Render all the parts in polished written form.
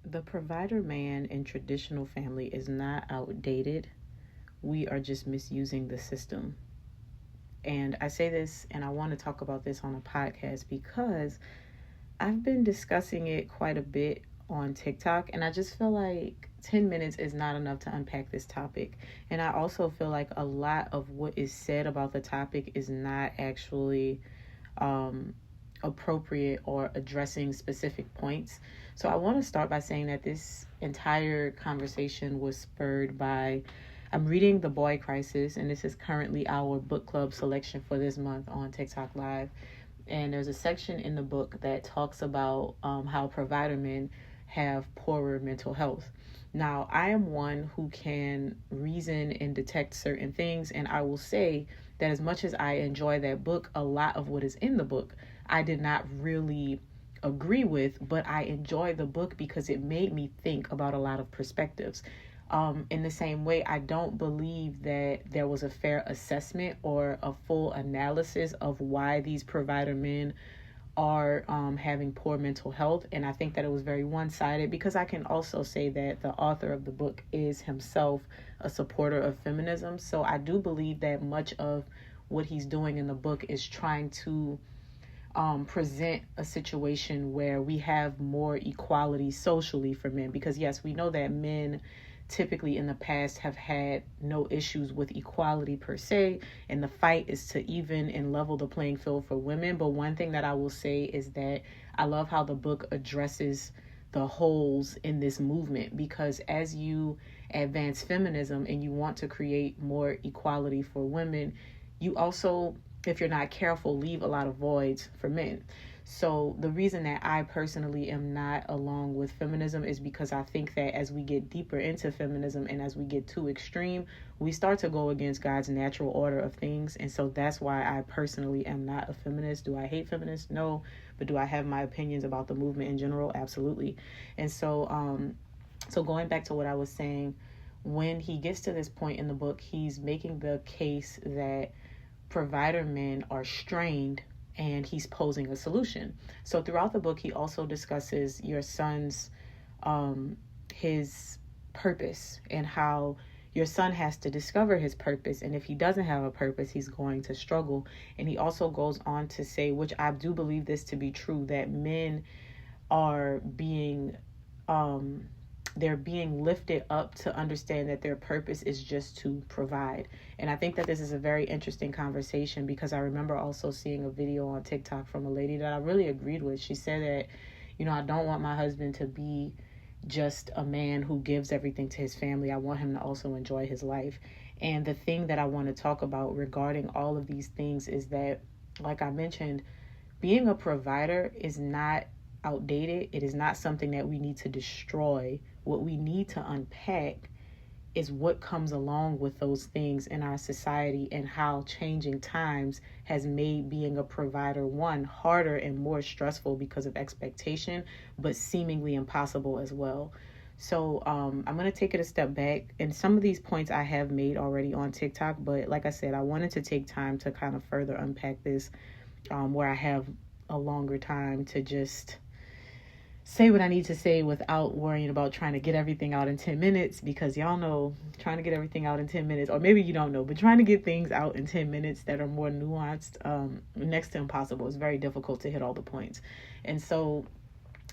The provider man in traditional family is not outdated. We are just misusing the system. And I say this and I want to talk about this on a podcast because I've been discussing it quite a bit on TikTok, and I just feel like 10 minutes is not enough to unpack this topic. And I also feel like a lot of what is said about the topic is not actually um, appropriate or addressing specific points. So I want to start by saying that this entire conversation was spurred by I'm reading The Boy Crisis, and this is currently our book club selection for this month on TikTok Live. And there's a section in the book that talks about how provider men have poorer mental health. Now, I am one who can reason and detect certain things, and I will say that as much as I enjoy that book, a lot of what is in the book I did not really agree with, but I enjoy the book because it made me think about a lot of perspectives. In the same way, I don't believe that there was a fair assessment or a full analysis of why these provider men are having poor mental health. And I think that it was very one-sided because I can also say that the author of the book is himself a supporter of feminism. So I do believe that much of what he's doing in the book is trying to present a situation where we have more equality socially for men. Because yes, we know that men typically in the past have had no issues with equality per se, and the fight is to even and level the playing field for women. But one thing that I will say is that I love how the book addresses the holes in this movement, because as you advance feminism and you want to create more equality for women, you also, if you're not careful, leave a lot of voids for men. So the reason that I personally am not along with feminism is because I think that as we get deeper into feminism and as we get too extreme, we start to go against God's natural order of things. And so that's why I personally am not a feminist. Do I hate feminists? No. But do I have my opinions about the movement in general? Absolutely. And so going back to what I was saying, when he gets to this point in the book, he's making the case that provider men are strained, and he's posing a solution. So throughout the book, he also discusses your son's his purpose and how your son has to discover his purpose, and if he doesn't have a purpose, he's going to struggle. And he also goes on to say, which I do believe this to be true, that men are being they're being lifted up to understand that their purpose is just to provide. And I think that this is a very interesting conversation because I remember also seeing a video on TikTok from a lady that I really agreed with. She said that, I don't want my husband to be just a man who gives everything to his family. I want him to also enjoy his life. And the thing that I want to talk about regarding all of these things is that, like I mentioned, being a provider is not outdated. It is not something that we need to destroy. What we need to unpack is what comes along with those things in our society and how changing times has made being a provider, one, harder and more stressful because of expectation, but seemingly impossible as well. So I'm going to take it a step back. And some of these points I have made already on TikTok, but like I said, I wanted to take time to kind of further unpack this where I have a longer time to just say what I need to say without worrying about trying to get everything out in 10 minutes, because y'all know trying to get everything out in 10 minutes, or maybe you don't know, but trying to get things out in 10 minutes that are more nuanced, next to impossible. It's very difficult to hit all the points. And so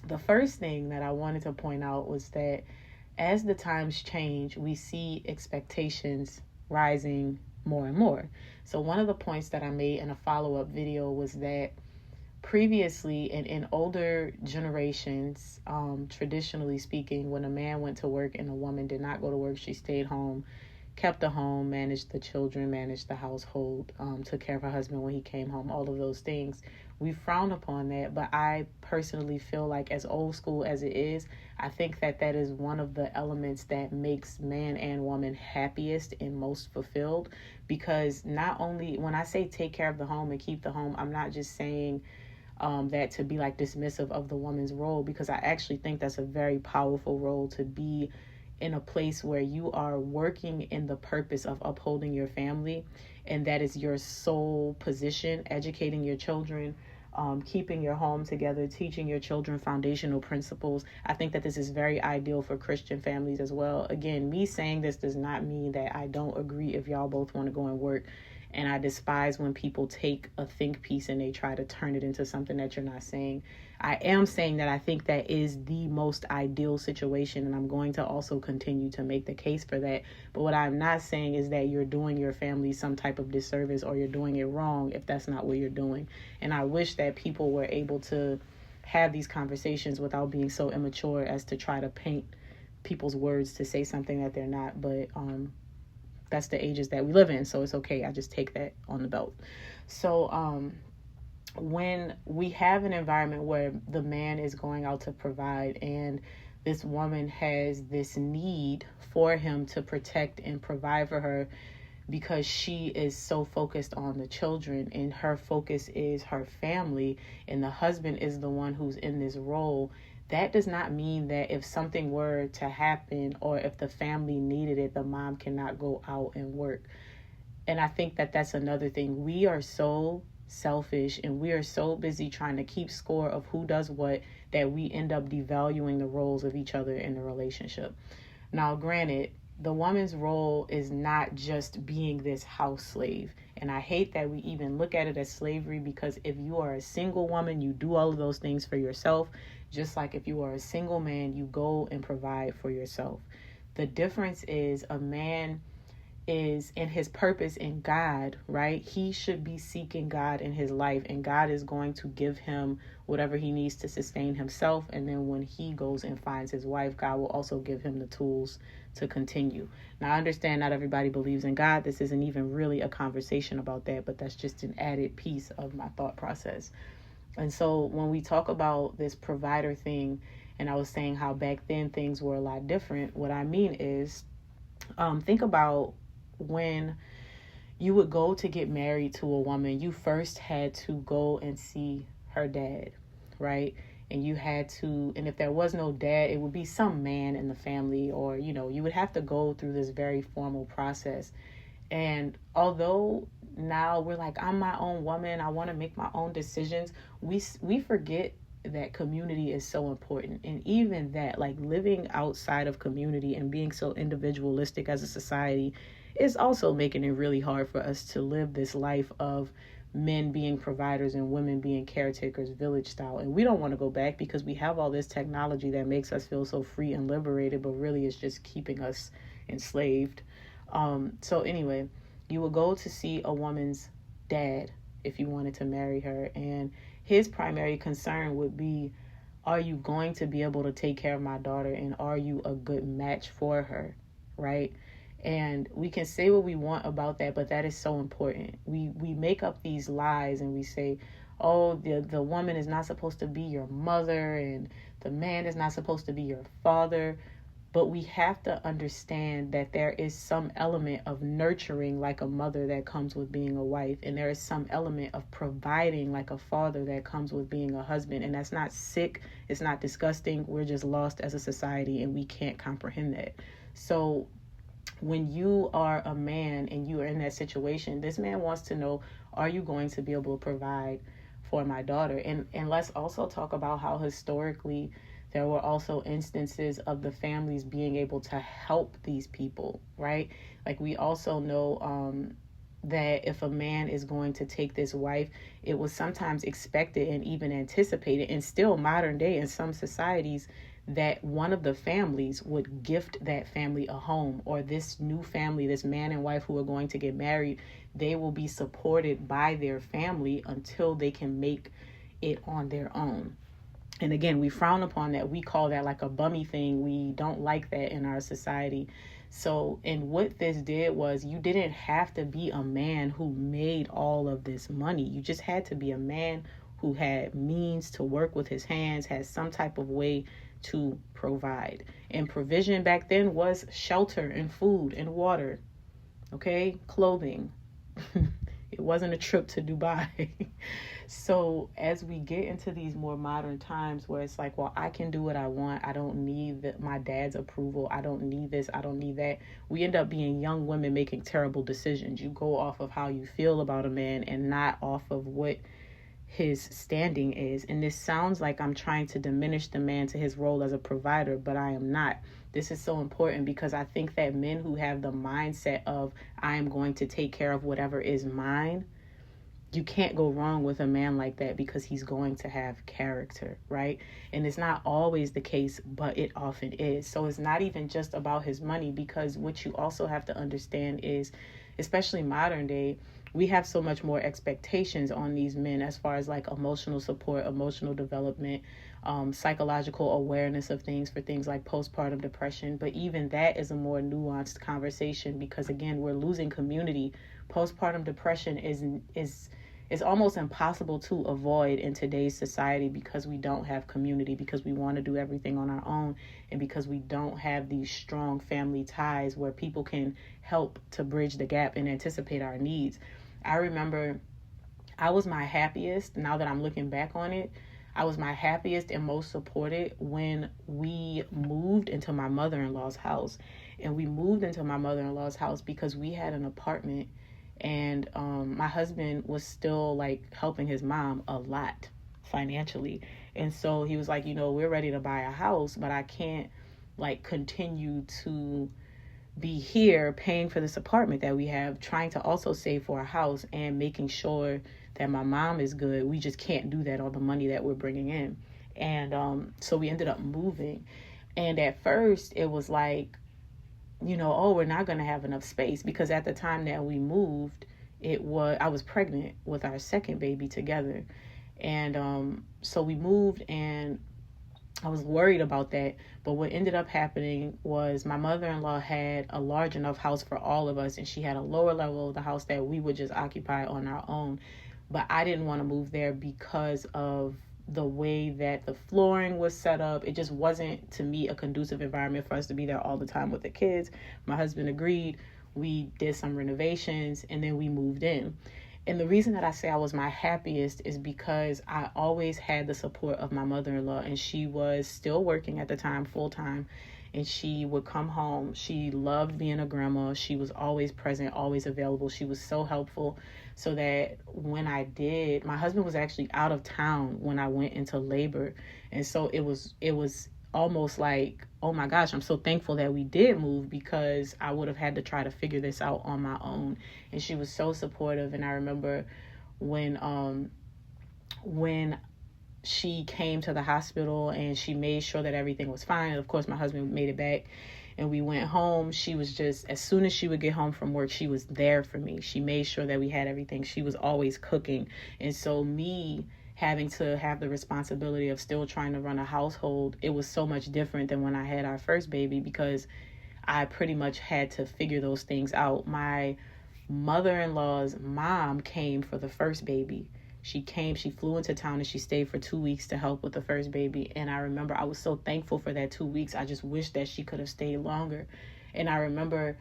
the first thing that I wanted to point out was that as the times change, we see expectations rising more and more. So one of the points that I made in a follow-up video was that previously in older generations, traditionally speaking, when a man went to work and a woman did not go to work, she stayed home, kept the home, managed the children, managed the household, took care of her husband when he came home, all of those things. We frown upon that, but I personally feel like, as old school as it is, I think that that is one of the elements that makes man and woman happiest and most fulfilled. Because not only, when I say take care of the home and keep the home, I'm not just saying that to be like dismissive of the woman's role, because I actually think that's a very powerful role, to be in a place where you are working in the purpose of upholding your family, and that is your sole position, educating your children, keeping your home together, teaching your children foundational principles. I think that this is very ideal for Christian families as well. Again, me saying this does not mean that I don't agree if y'all both want to go and work. And I despise when people take a think piece and they try to turn it into something that you're not saying. I am saying that I think that is the most ideal situation, and I'm going to also continue to make the case for that. But what I'm not saying is that you're doing your family some type of disservice or you're doing it wrong if that's not what you're doing. And I wish that people were able to have these conversations without being so immature as to try to paint people's words to say something that they're not. But that's the ages that we live in, so it's okay. I just take that on the belt. So when we have an environment where the man is going out to provide and this woman has this need for him to protect and provide for her because she is so focused on the children and her focus is her family, and the husband is the one who's in this role, that does not mean that if something were to happen or if the family needed it, the mom cannot go out and work. And I think that that's another thing. We are so selfish and we are so busy trying to keep score of who does what that we end up devaluing the roles of each other in the relationship. Now, granted, the woman's role is not just being this house slave. And I hate that we even look at it as slavery, because if you are a single woman, you do all of those things for yourself. Just like if you are a single man, you go and provide for yourself. The difference is a man is in his purpose in God, right? He should be seeking God in his life, and God is going to give him whatever he needs to sustain himself. And then when he goes and finds his wife, God will also give him the tools to continue. Now, I understand not everybody believes in God. This isn't even really a conversation about that, but that's just an added piece of my thought process. And so when we talk about this provider thing, and I was saying how back then things were a lot different, what I mean is, think about when you would go to get married to a woman, you first had to go and see her dad, right? And you had to, and if there was no dad, it would be some man in the family, or, you know, you would have to go through this very formal process. And although now we're like, I'm my own woman, I want to make my own decisions, we forget that community is so important. And even that, like living outside of community and being so individualistic as a society is also making it really hard for us to live this life of men being providers and women being caretakers, village style. And we don't want to go back because we have all this technology that makes us feel so free and liberated, but really it's just keeping us enslaved. So anyway, you would go to see a woman's dad if you wanted to marry her, and his primary concern would be, are you going to be able to take care of my daughter, and are you a good match for her, right? And we can say what we want about that, but that is so important. We make up these lies and we say, oh, the woman is not supposed to be your mother and the man is not supposed to be your father. But we have to understand that there is some element of nurturing like a mother that comes with being a wife. And there is some element of providing like a father that comes with being a husband. And that's not sick. It's not disgusting. We're just lost as a society and we can't comprehend that. So when you are a man and you are in that situation, this man wants to know, are you going to be able to provide for my daughter? And let's also talk about how historically there were also instances of the families being able to help these people, right? Like we also know that if a man is going to take this wife, it was sometimes expected and even anticipated, and still modern day in some societies, that one of the families would gift that family a home, or this new family, this man and wife who are going to get married, they will be supported by their family until they can make it on their own. And again, we frown upon that. We call that like a bummy thing. We don't like that in our society. So, and what this did was, you didn't have to be a man who made all of this money. You just had to be a man who had means to work with his hands, had some type of way to provide. And provision back then was shelter and food and water, okay, clothing. It wasn't a trip to Dubai. So as we get into these more modern times where it's like, well, I can do what I want. I don't need my dad's approval. I don't need this. I don't need that. We end up being young women making terrible decisions. You go off of how you feel about a man and not off of what his standing is. And this sounds like I'm trying to diminish the man to his role as a provider, but I am not. This is so important because I think that men who have the mindset of I am going to take care of whatever is mine, you can't go wrong with a man like that because he's going to have character, right? And it's not always the case, but it often is. So it's not even just about his money, because what you also have to understand is, especially modern day, we have so much more expectations on these men as far as like emotional support, emotional development, psychological awareness of things for things like postpartum depression. But even that is a more nuanced conversation because, again, we're losing community. Postpartum depression is almost impossible to avoid in today's society because we don't have community, because we want to do everything on our own, and because we don't have these strong family ties where people can help to bridge the gap and anticipate our needs. I remember I was my happiest, now that I'm looking back on it, I was my happiest and most supported when we moved into my mother-in-law's house. And we moved into my mother-in-law's house because we had an apartment, and my husband was still like helping his mom a lot financially. And so he was like, we're ready to buy a house, but I can't like continue to be here paying for this apartment that we have, trying to also save for a house and making sure that my mom is good. We just can't do that on the money that we're bringing in. And so we ended up moving. And at first it was like, we're not going to have enough space, because at the time that we moved, I was pregnant with our second baby together. And so we moved, and I was worried about that. But what ended up happening was my mother-in-law had a large enough house for all of us, and she had a lower level of the house that we would just occupy on our own. But I didn't want to move there because of the way that the flooring was set up. It just wasn't, to me, a conducive environment for us to be there all the time with the kids. My husband agreed. We did some renovations, and then we moved in. And the reason that I say I was my happiest is because I always had the support of my mother-in-law, and she was still working at the time, full time. And she would come home. She loved being a grandma. She was always present, always available. She was so helpful, so that when I did, my husband was actually out of town when I went into labor. And so it was almost like, oh my gosh, I'm so thankful that we did move, because I would have had to try to figure this out on my own. And she was so supportive. And I remember when she came to the hospital and she made sure that everything was fine. And of course, my husband made it back and we went home. She was just, as soon as she would get home from work, she was there for me. She made sure that we had everything. She was always cooking. And so me having to have the responsibility of still trying to run a household, it was so much different than when I had our first baby, because I pretty much had to figure those things out. My mother-in-law's mom came for the first baby. She flew into town, and she stayed for 2 weeks to help with the first baby. And I remember I was so thankful for that 2 weeks. I just wish that she could have stayed longer. And I remember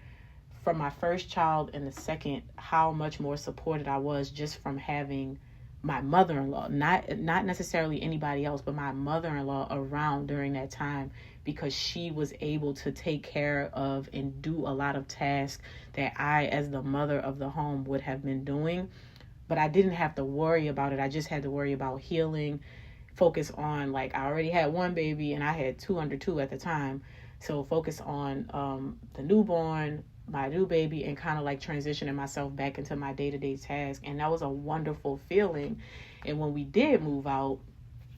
from my first child and the second, how much more supported I was just from having my mother-in-law, not necessarily anybody else, but my mother-in-law around during that time, because she was able to take care of and do a lot of tasks that I, as the mother of the home, would have been doing. But I didn't have to worry about it. I just had to worry about healing, focus on, like, I already had one baby and I had 2 under 2 at the time. So focus on the newborn, my new baby, and kind of like transitioning myself back into my day-to-day task. And that was a wonderful feeling. And when we did move out,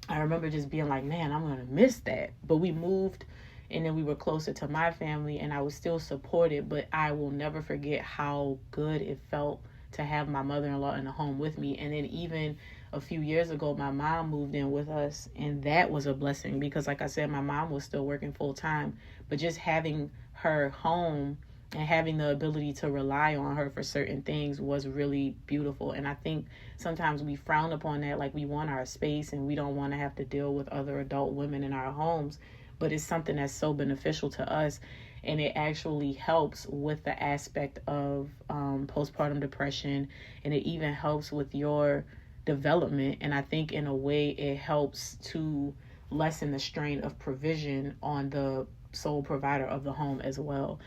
I remember just being like, man, I'm going to miss that. But we moved, and then we were closer to my family, and I was still supported. But I will never forget how good it felt to have my mother-in-law in the home with me. And then even a few years ago, my mom moved in with us, and that was a blessing because, like I said, my mom was still working full time, but just having her home and having the ability to rely on her for certain things was really beautiful. And I think sometimes we frown upon that, like we want our space and we don't want to have to deal with other adult women in our homes, but it's something that's so beneficial to us. And it actually helps with the aspect of postpartum depression, and it even helps with your development. And I think in a way it helps to lessen the strain of provision on the sole provider of the home as well.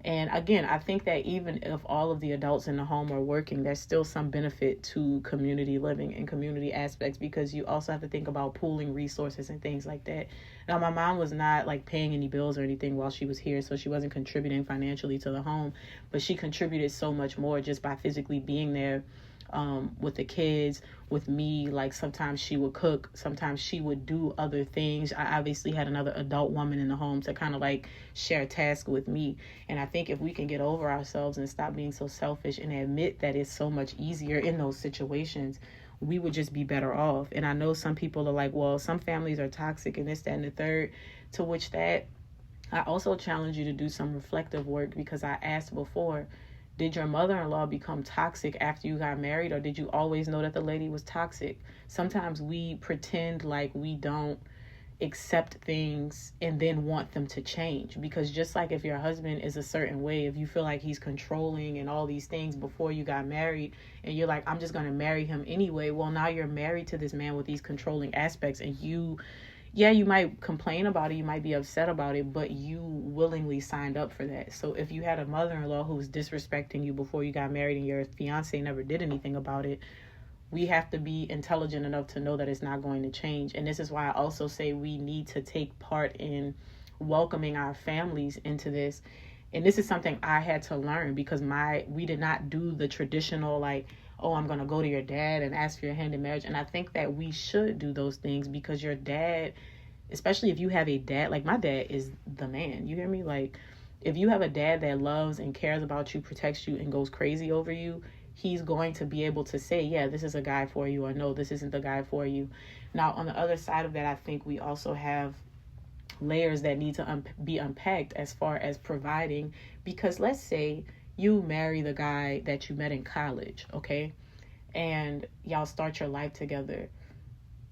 And again, I think that even if all of the adults in the home are working, there's still some benefit to community living and community aspects, because you also have to think about pooling resources and things like that. Now, my mom was not like paying any bills or anything while she was here, so she wasn't contributing financially to the home, but she contributed so much more just by physically being there, with the kids, with me. Like sometimes she would cook, sometimes she would do other things. I obviously had another adult woman in the home to kind of like share tasks with me. And I think if we can get over ourselves and stop being so selfish and admit that it's so much easier in those situations, we would just be better off. And I know some people are like, well, some families are toxic and this, that, and the third, to which that I also challenge you to do some reflective work, because I asked before, did your mother-in-law become toxic after you got married, or did you always know that the lady was toxic? Sometimes we pretend like we don't accept things and then want them to change, because just like if your husband is a certain way, if you feel like he's controlling and all these things before you got married, and you're like, I'm just going to marry him anyway, well, now you're married to this man with these controlling aspects, and you might complain about it, you might be upset about it, but you willingly signed up for that. So if you had a mother-in-law who was disrespecting you before you got married and your fiance never did anything about it, we have to be intelligent enough to know that it's not going to change. And this is why I also say we need to take part in welcoming our families into this. And this is something I had to learn, because we did not do the traditional, like, oh, I'm going to go to your dad and ask for your hand in marriage. And I think that we should do those things, because your dad, especially if you have a dad, like my dad is the man. You hear me? Like, if you have a dad that loves and cares about you, protects you, and goes crazy over you, he's going to be able to say, yeah, this is a guy for you, or no, this isn't the guy for you. Now, on the other side of that, I think we also have layers that need to be unpacked as far as providing, because let's say you marry the guy that you met in college, okay, and y'all start your life together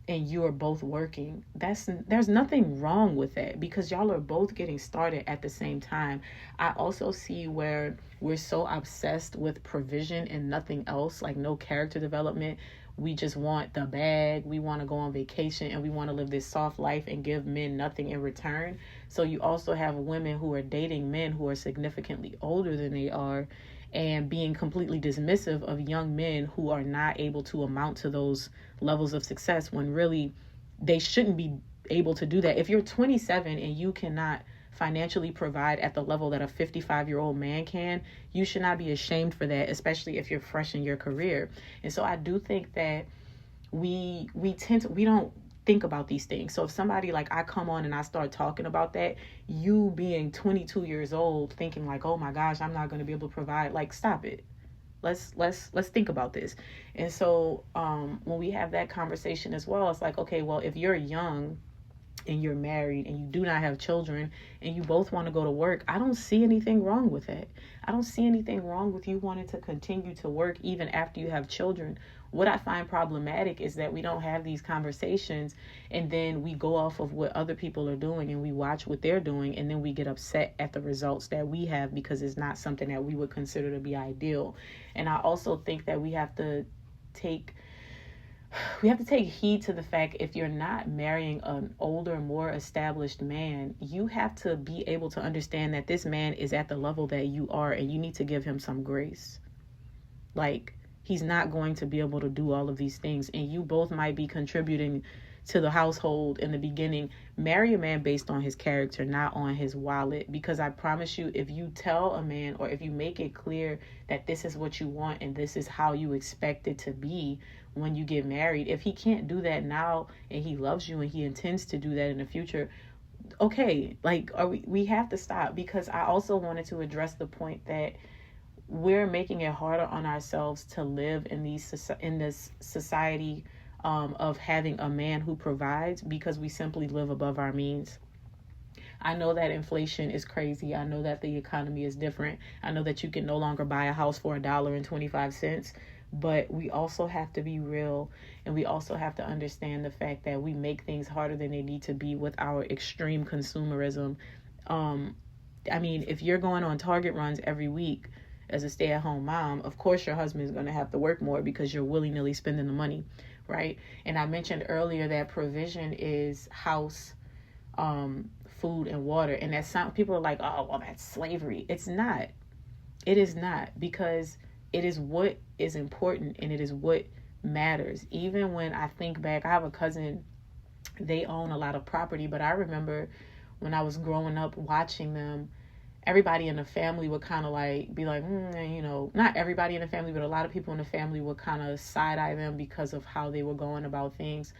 and you are both working. There's nothing wrong with that, because y'all are both getting started at the same time. I also see where we're so obsessed with provision and nothing else, like no character development. We just want the bag, we want to go on vacation, and we want to live this soft life and give men nothing in return. So you also have women who are dating men who are significantly older than they are, and being completely dismissive of young men who are not able to amount to those levels of success, when really they shouldn't be able to do that. If you're 27 and you cannot financially provide at the level that a 55-year-old man can, you should not be ashamed for that, especially if you're fresh in your career. And so I do think that we don't think about these things. So if somebody, like, I come on and I start talking about that, you being 22 years old thinking like, oh my gosh, I'm not going to be able to provide, like, stop it. Let's think about this. And so when we have that conversation as well, it's like, okay, well, if you're young and you're married and you do not have children and you both want to go to work, I don't see anything wrong with it. I don't see anything wrong with you wanting to continue to work even after you have children. What I find problematic is that we don't have these conversations, and then we go off of what other people are doing and we watch what they're doing, and then we get upset at the results that we have because it's not something that we would consider to be ideal. And I also think that we have to take heed to the fact, if you're not marrying an older, more established man, you have to be able to understand that this man is at the level that you are, and you need to give him some grace. Like, he's not going to be able to do all of these things, and you both might be contributing to the household in the beginning. Marry a man based on his character, not on his wallet, because I promise you, if you tell a man, or if you make it clear that this is what you want and this is how you expect it to be when you get married, if he can't do that now and he loves you and he intends to do that in the future, okay, like, we have to stop. Because I also wanted to address the point that we're making it harder on ourselves to live in this society of having a man who provides, because we simply live above our means. I know that inflation is crazy. I know that the economy is different. I know that you can no longer buy a house for $1.25. But we also have to be real, and we also have to understand the fact that we make things harder than they need to be with our extreme consumerism. I mean, if you're going on Target runs every week as a stay-at-home mom, of course your husband is going to have to work more because you're willy-nilly spending the money, right? And I mentioned earlier that provision is house, food and water. And that sound, people are like, oh, well, that's slavery. It's not. It is not, because it is what is important and it is what matters. Even when I think back, I have a cousin, they own a lot of property, but I remember when I was growing up watching them, everybody in the family would kind of like be like, not everybody in the family, but a lot of people in the family would kind of side eye them because of how they were going about things.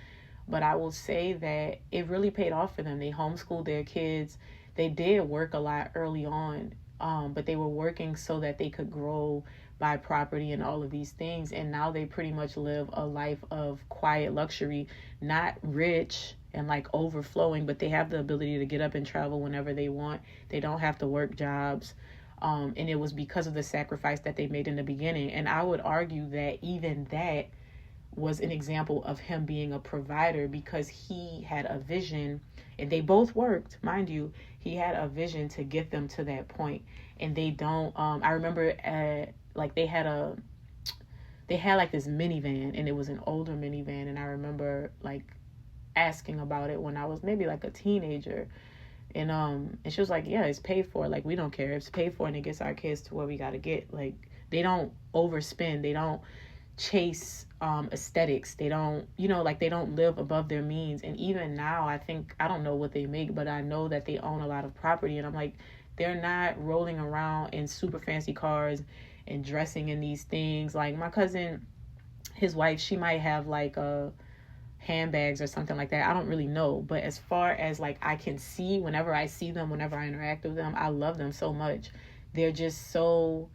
But I will say that it really paid off for them. They homeschooled their kids. They did work a lot early on, but they were working so that they could grow, buy property and all of these things. And now they pretty much live a life of quiet luxury, not rich and like overflowing, but they have the ability to get up and travel whenever they want. They don't have to work jobs. And it was because of the sacrifice that they made in the beginning. And I would argue that even that was an example of him being a provider, because he had a vision, and they both worked, mind you. He had a vision to get them to that point. And they don't, I remember like they had like this minivan, and it was an older minivan. And I remember like asking about it when I was maybe like a teenager, and she was like, yeah, it's paid for, like we don't care, it's paid for, and it gets our kids to where we got to get. Like, they don't overspend, they don't chase aesthetics, they don't, like they don't live above their means. And even now, I don't know what they make, but I know that they own a lot of property, and I'm like, they're not rolling around in super fancy cars and dressing in these things. Like my cousin, his wife, she might have like handbags or something like that. I don't really know. But as far as like I can see, whenever I see them, whenever I interact with them, I love them so much. They're just so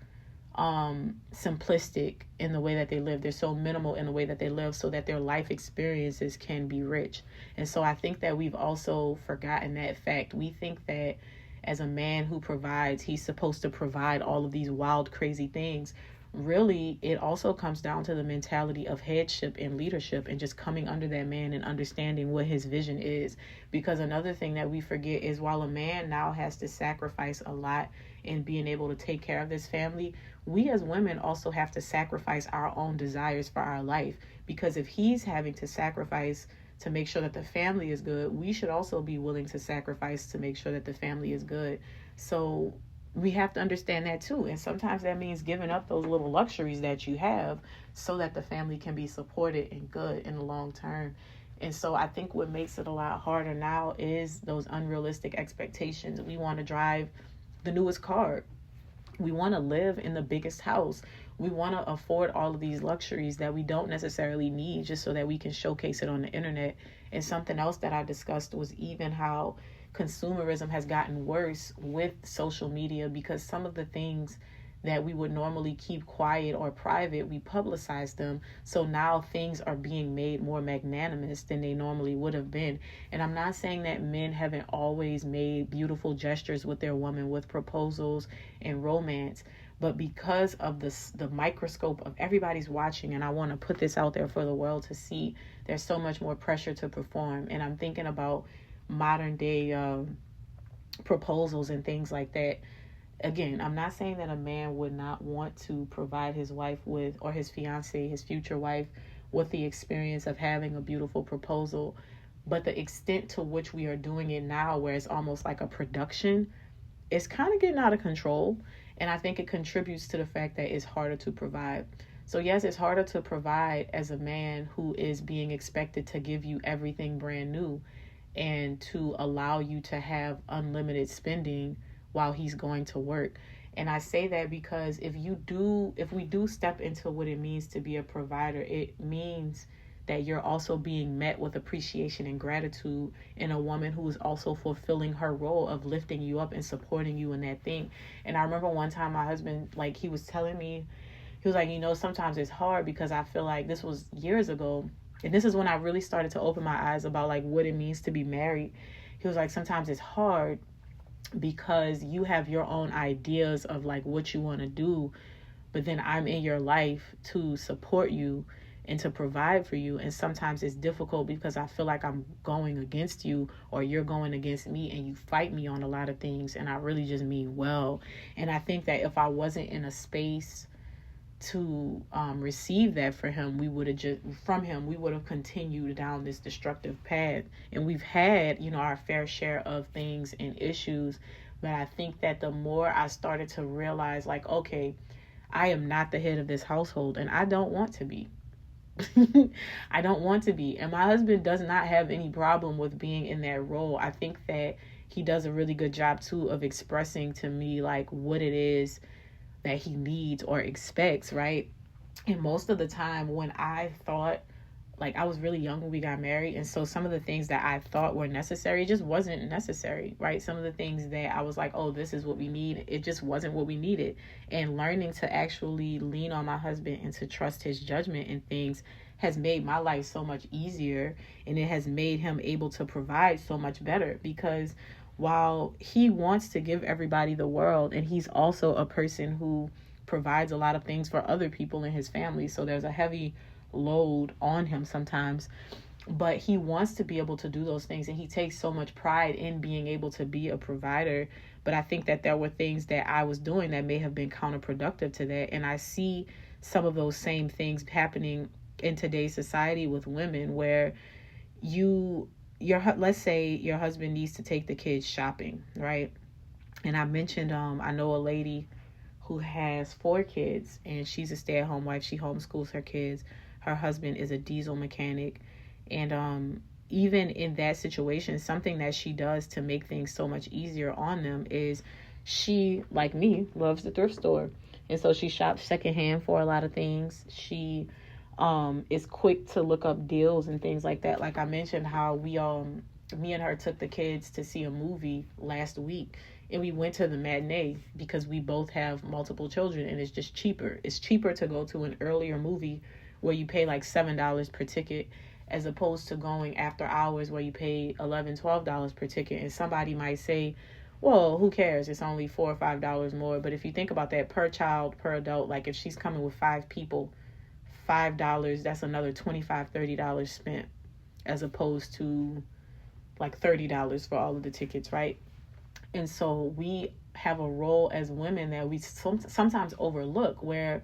simplistic in the way that they live. They're so minimal in the way that they live, so that their life experiences can be rich. And so I think that we've also forgotten that fact. We think that as a man who provides, he's supposed to provide all of these wild, crazy things. Really, it also comes down to the mentality of headship and leadership, and just coming under that man and understanding what his vision is. Because another thing that we forget is, while a man now has to sacrifice a lot in being able to take care of this family, we as women also have to sacrifice our own desires for our life. Because if he's having to sacrifice to make sure that the family is good, we should also be willing to sacrifice to make sure that the family is good. So we have to understand that too. And sometimes that means giving up those little luxuries that you have so that the family can be supported and good in the long term. And so I think what makes it a lot harder now is those unrealistic expectations. We want to drive the newest car. We want to live in the biggest house. We want to afford all of these luxuries that we don't necessarily need, just so that we can showcase it on the internet. And something else that I discussed was even how consumerism has gotten worse with social media, because some of the things that we would normally keep quiet or private, we publicize them. So now things are being made more magnanimous than they normally would have been. And I'm not saying that men haven't always made beautiful gestures with their woman, with proposals and romance, but because of the microscope of everybody's watching, and I want to put this out there for the world to see, there's so much more pressure to perform. And I'm thinking about modern day proposals and things like that. Again, I'm not saying that a man would not want to provide his wife with, or his fiance, his future wife, with the experience of having a beautiful proposal, but the extent to which we are doing it now, where it's almost like a production, it's kind of getting out of control. And I think it contributes to the fact that it's harder to provide. So yes, it's harder to provide as a man who is being expected to give you everything brand new and to allow you to have unlimited spending while he's going to work. And I say that because if we do step into what it means to be a provider, it means that you're also being met with appreciation and gratitude in a woman who is also fulfilling her role of lifting you up and supporting you in that thing. And I remember one time my husband, like, he was telling me, he was like, sometimes it's hard, because I feel like, this was years ago, and this is when I really started to open my eyes about like what it means to be married. He was like, sometimes it's hard because you have your own ideas of like what you want to do, but then I'm in your life to support you and to provide for you. And sometimes it's difficult because I feel like I'm going against you, or you're going against me, and you fight me on a lot of things, and I really just mean well. And I think that if I wasn't in a space to receive that for him, we would have continued down this destructive path. And we've had, our fair share of things and issues. But I think that the more I started to realize, like, okay, I am not the head of this household, and I don't want to be. I don't want to be. And my husband does not have any problem with being in that role. I think that he does a really good job too of expressing to me like what it is that he needs or expects, right? And most of the time when I thought, like, I was really young when we got married, and so some of the things that I thought were necessary just wasn't necessary, right? Some of the things that I was like, oh, this is what we need, it just wasn't what we needed. And learning to actually lean on my husband and to trust his judgment in things has made my life so much easier, and it has made him able to provide so much better, because while he wants to give everybody the world, and he's also a person who provides a lot of things for other people in his family, so there's a heavy load on him sometimes, but he wants to be able to do those things, and he takes so much pride in being able to be a provider. But I think that there were things that I was doing that may have been counterproductive to that, and I see some of those same things happening in today's society with women, where let's say your husband needs to take the kids shopping, right? And I mentioned, I know a lady who has 4 kids, and she's a stay-at-home wife. She homeschools her kids. Her husband is a diesel mechanic. And even in that situation, something that she does to make things so much easier on them is she, like me, loves the thrift store. And so she shops secondhand for a lot of things. She is quick to look up deals and things like that. Like I mentioned how me and her took the kids to see a movie last week, and we went to the matinee because we both have multiple children, and it's just cheaper. It's cheaper to go to an earlier movie where you pay like $7 per ticket, as opposed to going after hours where you pay $11, $12 per ticket. And somebody might say, well, who cares? It's only $4 or $5 more. But if you think about that per child, per adult, like if she's coming with 5 people, $5, that's another $25, $30 spent, as opposed to like $30 for all of the tickets, right? And so we have a role as women that we sometimes overlook, where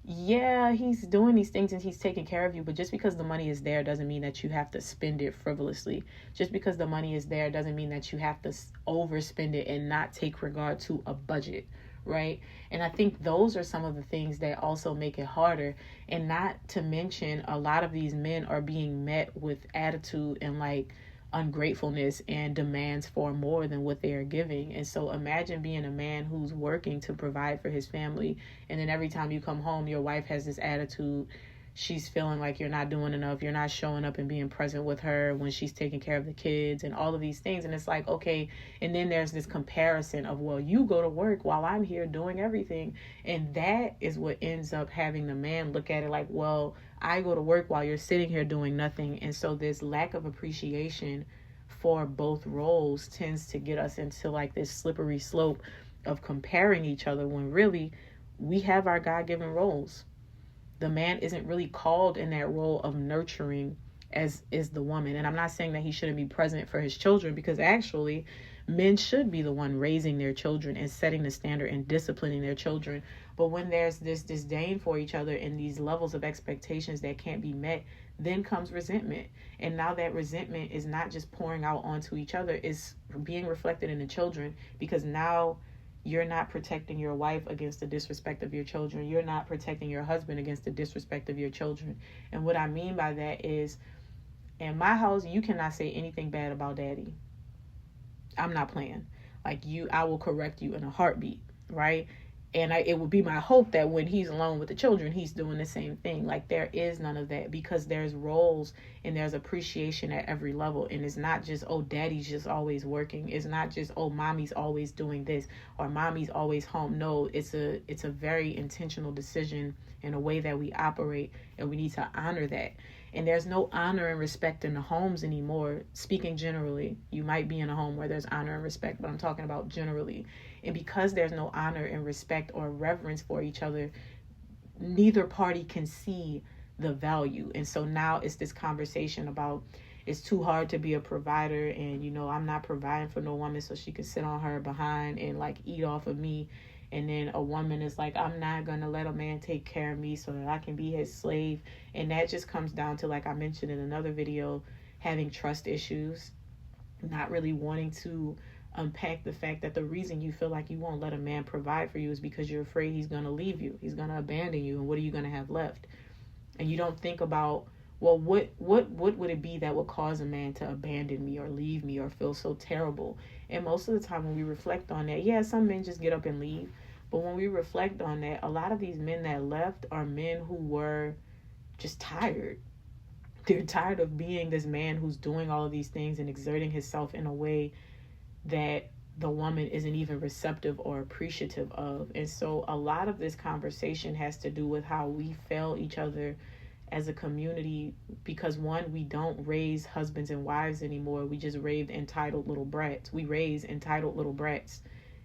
yeah, he's doing these things and he's taking care of you, but just because the money is there doesn't mean that you have to spend it frivolously. Just because the money is there doesn't mean that you have to overspend it and not take regard to a budget, right? And I think those are some of the things that also make it harder. And not to mention, a lot of these men are being met with attitude and like ungratefulness and demands for more than what they are giving. And so imagine being a man who's working to provide for his family, and then every time you come home, your wife has this attitude. She's feeling like you're not doing enough, you're not showing up and being present with her when she's taking care of the kids and all of these things. And it's like, okay, and then there's this comparison of, well, you go to work while I'm here doing everything. And that is what ends up having the man look at it like, well, I go to work while you're sitting here doing nothing. And so this lack of appreciation for both roles tends to get us into like this slippery slope of comparing each other, when really we have our God-given roles. The man isn't really called in that role of nurturing as is the woman. And I'm not saying that he shouldn't be present for his children, because actually men should be the one raising their children and setting the standard and disciplining their children. But when there's this disdain for each other and these levels of expectations that can't be met, then comes resentment. And now that resentment is not just pouring out onto each other, it's being reflected in the children, because now you're not protecting your wife against the disrespect of your children. You're not protecting your husband against the disrespect of your children. And what I mean by that is, in my house, you cannot say anything bad about daddy. I'm not playing. I will correct you in a heartbeat, right? And it would be my hope that when he's alone with the children, he's doing the same thing. Like, there is none of that, because there's roles and there's appreciation at every level. And it's not just, oh, daddy's just always working. It's not just, oh, mommy's always doing this or mommy's always home. No, it's a very intentional decision in a way that we operate, and we need to honor that. And there's no honor and respect in the homes anymore. Speaking generally, you might be in a home where there's honor and respect, but I'm talking about generally. And because there's no honor and respect or reverence for each other, neither party can see the value. And so now it's this conversation about, it's too hard to be a provider, and I'm not providing for no woman so she can sit on her behind and like eat off of me. And then a woman is like, I'm not going to let a man take care of me so that I can be his slave. And that just comes down to, like I mentioned in another video, having trust issues, not really wanting to unpack the fact that the reason you feel like you won't let a man provide for you is because you're afraid he's going to leave you. He's going to abandon you. And what are you going to have left? And you don't think about, well, what would it be that would cause a man to abandon me or leave me or feel so terrible? And most of the time when we reflect on that, yeah, some men just get up and leave. But when we reflect on that, a lot of these men that left are men who were just tired. They're tired of being this man who's doing all of these things and exerting himself in a way that the woman isn't even receptive or appreciative of. And so a lot of this conversation has to do with how we fail each other as a community, because one, we don't raise husbands and wives anymore. We just raise entitled little brats.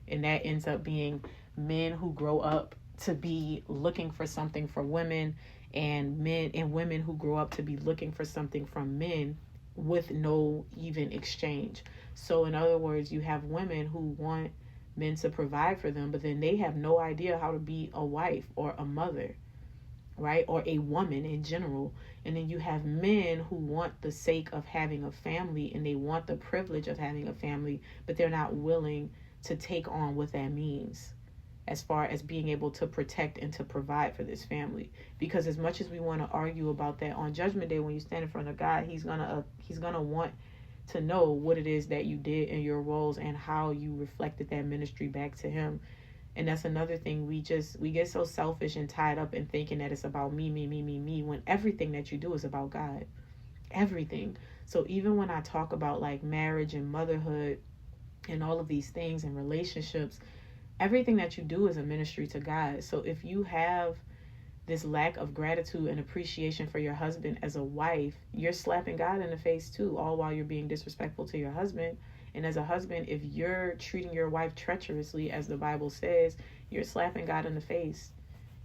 And that ends up being men who grow up to be looking for something for women, and men and women who grow up to be looking for something from men with no even exchange. So in other words, you have women who want men to provide for them, but then they have no idea how to be a wife or a mother, right? Or a woman in general. And then you have men who want the sake of having a family, and they want the privilege of having a family, but they're not willing to take on what that means as far as being able to protect and to provide for this family. Because as much as we want to argue about that, on Judgment Day, when you stand in front of God, he's gonna want to know what it is that you did in your roles and how you reflected that ministry back to him. And that's another thing. We get so selfish and tied up in thinking that it's about me, when everything that you do is about God. Everything. So even when I talk about like marriage and motherhood and all of these things and relationships, everything that you do is a ministry to God. So if you have this lack of gratitude and appreciation for your husband as a wife, you're slapping God in the face too, all while you're being disrespectful to your husband. And as a husband, if you're treating your wife treacherously, as the Bible says, you're slapping God in the face.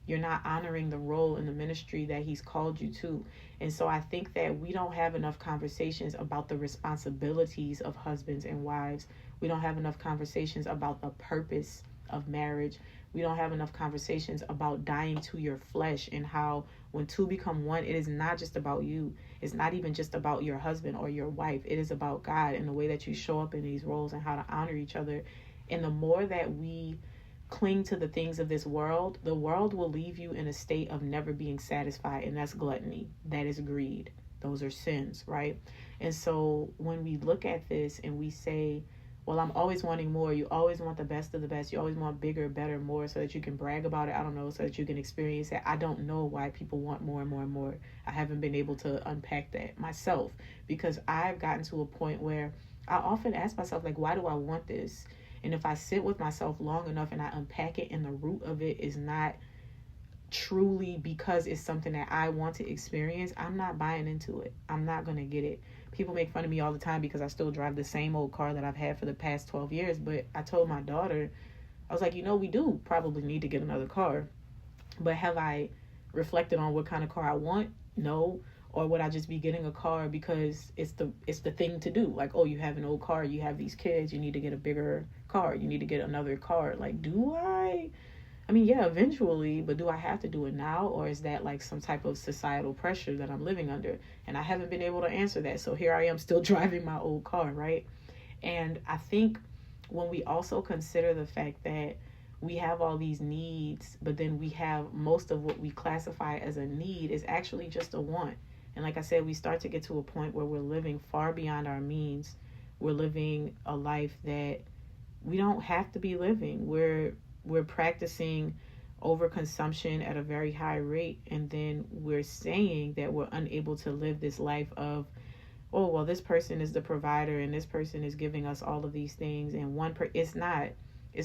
You're not honoring the role in the ministry that he's called you to. And so I think that we don't have enough conversations about the responsibilities of husbands and wives. We don't have enough conversations about the purpose of marriage. We don't have enough conversations about dying to your flesh, and how when two become one, it is not just about you. It's not even just about your husband or your wife. It is about God and the way that you show up in these roles and how to honor each other. And the more that we cling to the things of this world, the world will leave you in a state of never being satisfied. And that's gluttony. That is greed. Those are sins, right? And so when we look at this and we say, well, I'm always wanting more. You always want the best of the best. You always want bigger, better, more, so that you can brag about it. I don't know, so that you can experience it. I don't know why people want more and more and more. I haven't been able to unpack that myself, because I've gotten to a point where I often ask myself, like, why do I want this? And if I sit with myself long enough and I unpack it, and the root of it is not truly because it's something that I want to experience, I'm not buying into it. I'm not going to get it. People make fun of me all the time because I still drive the same old car that I've had for the past 12 years. But I told my daughter, I was like, we do probably need to get another car. But have I reflected on what kind of car I want? No. Or would I just be getting a car because it's the thing to do? Like, oh, you have an old car, you have these kids, you need to get a bigger car, you need to get another car. Like, do I? I mean, yeah, eventually, but do I have to do it now? Or is that like some type of societal pressure that I'm living under? And I haven't been able to answer that. So here I am still driving my old car, right? And I think when we also consider the fact that we have all these needs, but then we have most of what we classify as a need is actually just a want. And like I said, we start to get to a point where we're living far beyond our means. We're living a life that we don't have to be living. We're practicing overconsumption at a very high rate, and then we're saying that we're unable to live this life of, oh, well, this person is the provider and this person is giving us all of these things, and it's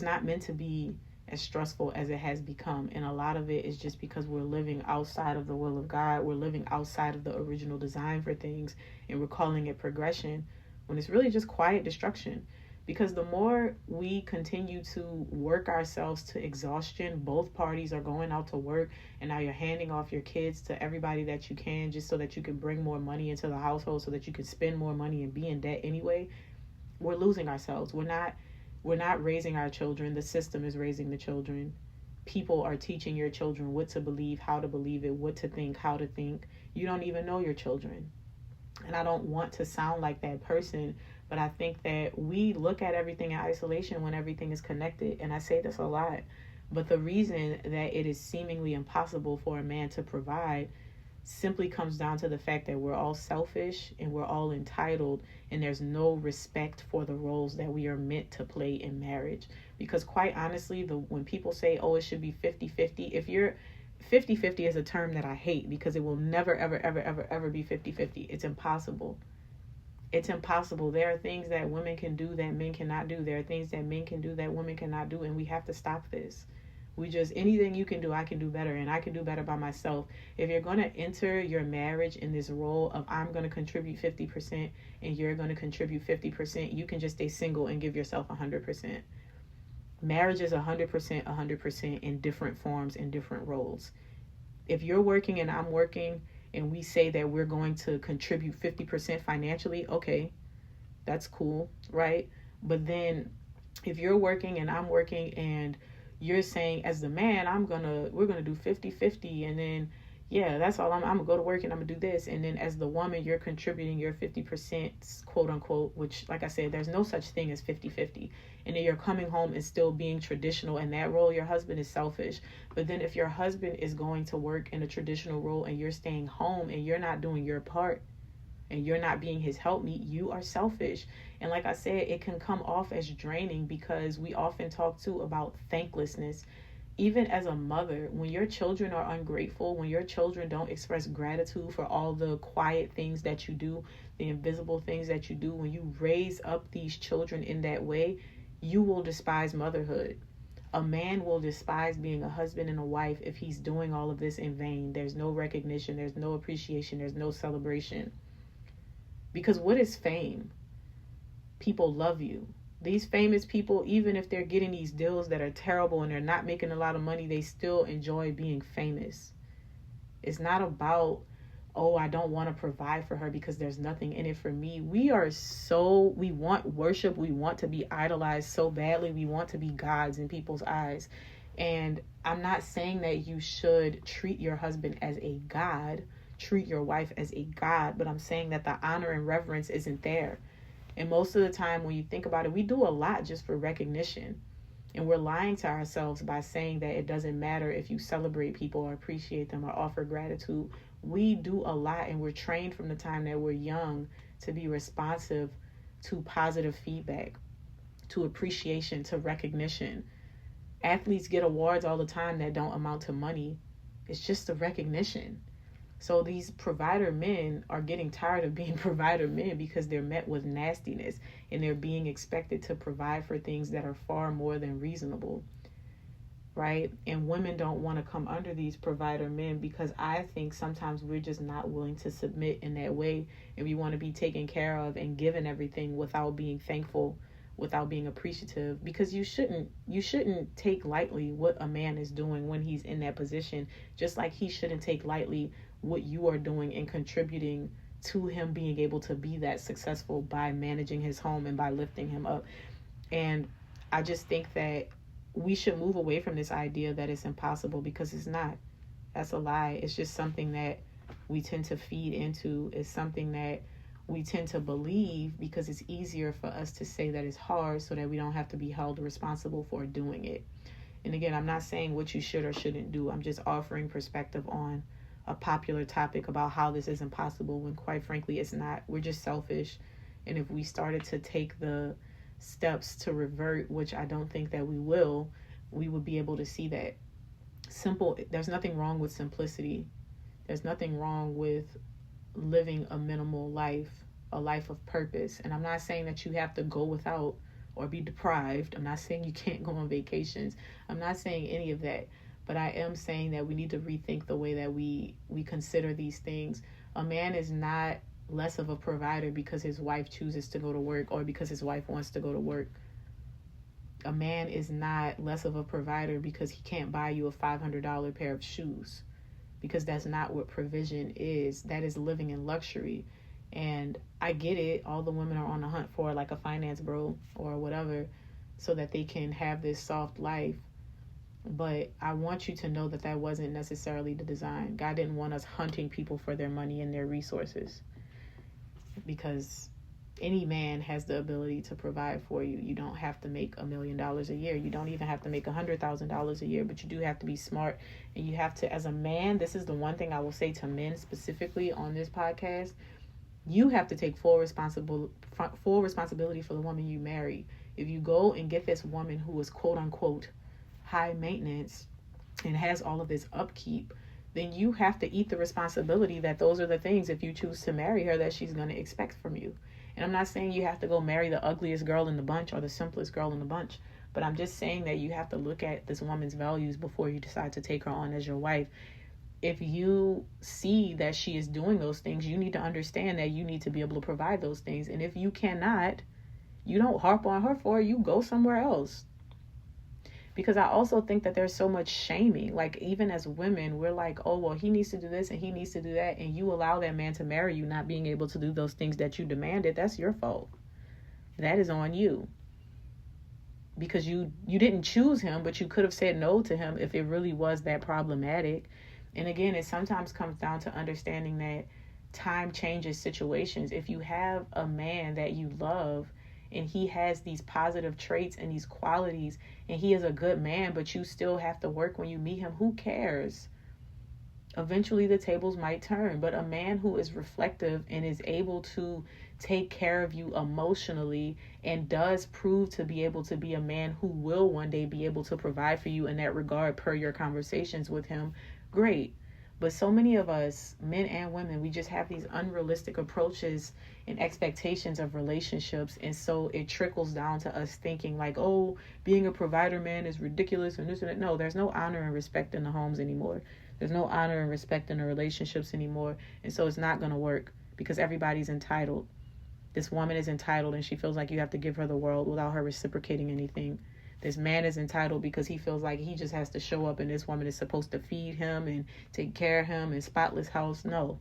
not meant to be as stressful as it has become. And a lot of it is just because we're living outside of the will of God. We're living outside of the original design for things, and we're calling it progression when it's really just quiet destruction. Because the more we continue to work ourselves to exhaustion, both parties are going out to work, and now you're handing off your kids to everybody that you can just so that you can bring more money into the household, so that you can spend more money and be in debt anyway. We're losing ourselves. We're not We're not raising our children. The system is raising the children. People are teaching your children what to believe, how to believe it, what to think, how to think. You don't even know your children. And I don't want to sound like that person, but I think that we look at everything in isolation when everything is connected. And I say this a lot. But the reason that it is seemingly impossible for a man to provide simply comes down to the fact that we're all selfish and we're all entitled, and there's no respect for the roles that we are meant to play in marriage. Because quite honestly, when people say, oh, it should be 50-50, if you're 50-50 is a term that I hate, because it will never, ever, ever, ever, ever be 50-50. It's impossible. It's impossible. There are things that women can do that men cannot do. There are things that men can do that women cannot do, and we have to stop this. Anything you can do, I can do better, and I can do better by myself. If you're going to enter your marriage in this role of I'm going to contribute 50% and you're going to contribute 50%, you can just stay single and give yourself 100%. Marriage is 100% in different forms, in different roles. If you're working and I'm working and we say that we're going to contribute 50% financially, okay, that's cool, right? But then if you're working and I'm working and you're saying as the man, we're gonna do 50-50, and then that's all I'm gonna go to work and I'm gonna do this, and then as the woman you're contributing your 50%, quote unquote, which like I said, there's no such thing as 50-50, and then you're coming home and still being traditional in that role. Your husband is selfish. But then if your husband is going to work in a traditional role and you're staying home and you're not doing your part and you're not being his helpmeet, you are selfish. And like I said, it can come off as draining, because we often talk too about thanklessness. Even as a mother, when your children are ungrateful, when your children don't express gratitude for all the quiet things that you do, the invisible things that you do, when you raise up these children in that way, you will despise motherhood. A man will despise being a husband and a wife if he's doing all of this in vain. There's no recognition, there's no appreciation, there's no celebration. Because what is fame? People love you. These famous people, even if they're getting these deals that are terrible and they're not making a lot of money, they still enjoy being famous. It's not about, oh, I don't want to provide for her because there's nothing in it for me. We want worship. We want to be idolized so badly. We want to be gods in people's eyes. And I'm not saying that you should treat your husband as a god, treat your wife as a god, but I'm saying that the honor and reverence isn't there. And most of the time when you think about it, we do a lot just for recognition. And we're lying to ourselves by saying that it doesn't matter if you celebrate people or appreciate them or offer gratitude. We do a lot, and we're trained from the time that we're young to be responsive to positive feedback, to appreciation, to recognition. Athletes get awards all the time that don't amount to money. It's just the recognition. So these provider men are getting tired of being provider men because they're met with nastiness and they're being expected to provide for things that are far more than reasonable, right? And women don't want to come under these provider men because I think sometimes we're just not willing to submit in that way, and we want to be taken care of and given everything without being thankful, without being appreciative, because you shouldn't take lightly what a man is doing when he's in that position, just like he shouldn't take lightly what you are doing and contributing to him being able to be that successful by managing his home and by lifting him up. And I just think that we should move away from this idea that it's impossible, because it's not. That's a lie. It's just something that we tend to feed into. It's something that we tend to believe because it's easier for us to say that it's hard so that we don't have to be held responsible for doing it. And again, I'm not saying what you should or shouldn't do. I'm just offering perspective on a popular topic about how this is impossible when quite frankly it's not. We're just selfish. And if we started to take the steps to revert, which I don't think that we will, we would be able to see that there's nothing wrong with simplicity. There's nothing wrong with living a minimal life, a life of purpose. And I'm not saying that you have to go without or be deprived. I'm not saying you can't go on vacations. I'm not saying any of that. But I am saying that we need to rethink the way that we consider these things. A man is not less of a provider because his wife chooses to go to work or because his wife wants to go to work. A man is not less of a provider because he can't buy you a $500 pair of shoes, because that's not what provision is. That is living in luxury. And I get it. All the women are on the hunt for like a finance bro or whatever so that they can have this soft life. But I want you to know that that wasn't necessarily the design. God didn't want us hunting people for their money and their resources, because any man has the ability to provide for you. You don't have to make $1 million a year. You don't even have to make $100,000 a year, but you do have to be smart. And you have to, as a man, this is the one thing I will say to men specifically on this podcast. You have to take full responsibility for the woman you marry. If you go and get this woman who is quote unquote high maintenance and has all of this upkeep, then you have to eat the responsibility that those are the things, if you choose to marry her, that she's going to expect from you. And I'm not saying you have to go marry the ugliest girl in the bunch or the simplest girl in the bunch, but I'm just saying that you have to look at this woman's values before you decide to take her on as your wife. If you see that she is doing those things, you need to understand that you need to be able to provide those things. And if you cannot, you don't harp on her for it. You go somewhere else. Because I also think that there's so much shaming. Like, even as women, we're like, oh, well, he needs to do this and he needs to do that. And you allow that man to marry you not being able to do those things that you demanded. That's your fault. That is on you. Because you didn't choose him, but you could have said no to him if it really was that problematic. And again, it sometimes comes down to understanding that time changes situations. If you have a man that you love and he has these positive traits and these qualities, and he is a good man, but you still have to work when you meet him, who cares? Eventually the tables might turn. But a man who is reflective and is able to take care of you emotionally and does prove to be able to be a man who will one day be able to provide for you in that regard per your conversations with him, great. But so many of us, men and women, we just have these unrealistic approaches and expectations of relationships. And so it trickles down to us thinking like, oh, being a provider man is ridiculous and this and that. No, there's no honor and respect in the homes anymore. There's no honor and respect in the relationships anymore. And so it's not going to work because everybody's entitled. This woman is entitled and she feels like you have to give her the world without her reciprocating anything. This man is entitled because he feels like he just has to show up and this woman is supposed to feed him and take care of him and spotless house. No.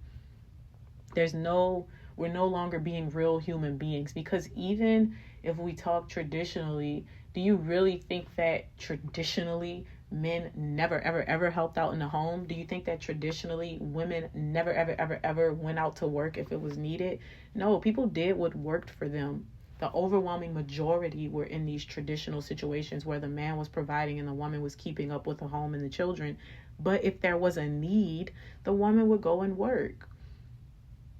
We're no longer being real human beings, because even if we talk traditionally, do you really think that traditionally men never, ever, ever helped out in the home? Do you think that traditionally women never, ever, ever, ever went out to work if it was needed? No, people did what worked for them. The overwhelming majority were in these traditional situations where the man was providing and the woman was keeping up with the home and the children. But if there was a need, the woman would go and work.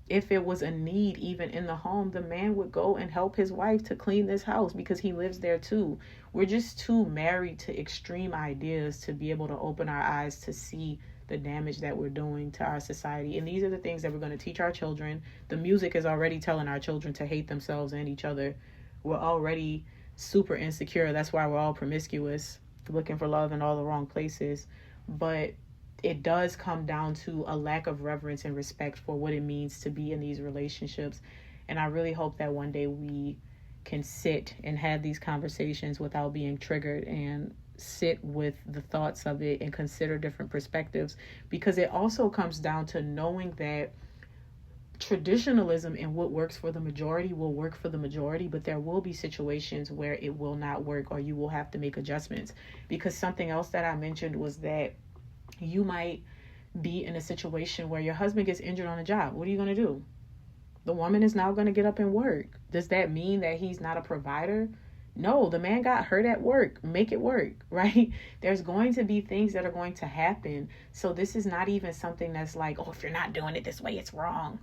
If it was a need even in the home, the man would go and help his wife to clean this house because he lives there too. We're just too married to extreme ideas to be able to open our eyes to see the damage that we're doing to our society. And these are the things that we're going to teach our children. The music is already telling our children to hate themselves and each other. We're already super insecure. That's why we're all promiscuous, looking for love in all the wrong places. But it does come down to a lack of reverence and respect for what it means to be in these relationships. And I really hope that one day we can sit and have these conversations without being triggered and sit with the thoughts of it and consider different perspectives, because it also comes down to knowing that traditionalism and what works for the majority will work for the majority, but there will be situations where it will not work or you will have to make adjustments. Because something else that I mentioned was that you might be in a situation where your husband gets injured on a job. What are you going to do? The woman is now going to get up and work. Does that mean that he's not a provider? No, the man got hurt at work. Make it work, right? There's going to be things that are going to happen. So this is not even something that's like, oh, if you're not doing it this way, it's wrong.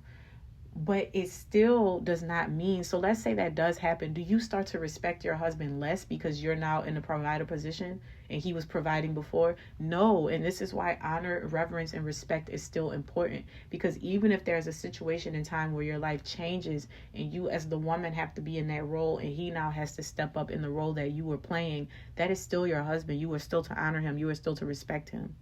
But it still does not mean, so let's say that does happen. Do you start to respect your husband less because you're now in the provider position and he was providing before? No. And this is why honor, reverence, and respect is still important. Because even if there's a situation in time where your life changes and you as the woman have to be in that role and he now has to step up in the role that you were playing, that is still your husband. You are still to honor him. You are still to respect him.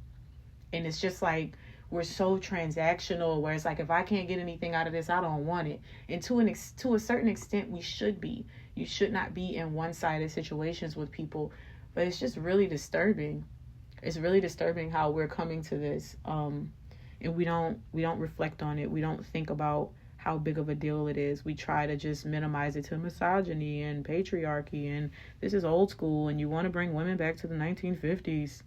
And it's just like, we're so transactional where it's like, if I can't get anything out of this, I don't want it. And to a certain extent, we should be. You should not be in one-sided situations with people. But it's just really disturbing. It's really disturbing how we're coming to this. And we don't reflect on it. We don't think about how big of a deal it is. We try to just minimize it to misogyny and patriarchy, and this is old school, and you want to bring women back to the 1950s.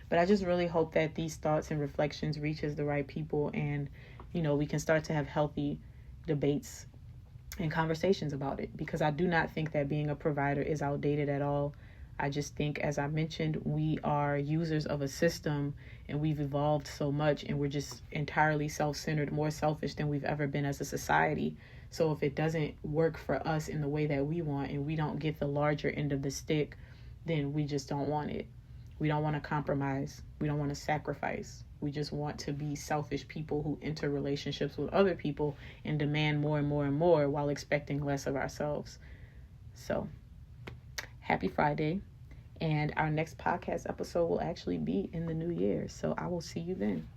But I just really hope that these thoughts and reflections reaches the right people, and, we can start to have healthy debates and conversations about it, because I do not think that being a provider is outdated at all. I just think, as I mentioned, we are users of a system, and we've evolved so much, and we're just entirely self-centered, more selfish than we've ever been as a society. So if it doesn't work for us in the way that we want, and we don't get the larger end of the stick, then we just don't want it. We don't want to compromise. We don't want to sacrifice. We just want to be selfish people who enter relationships with other people and demand more and more and more while expecting less of ourselves. So, happy Friday. And our next podcast episode will actually be in the new year. So I will see you then.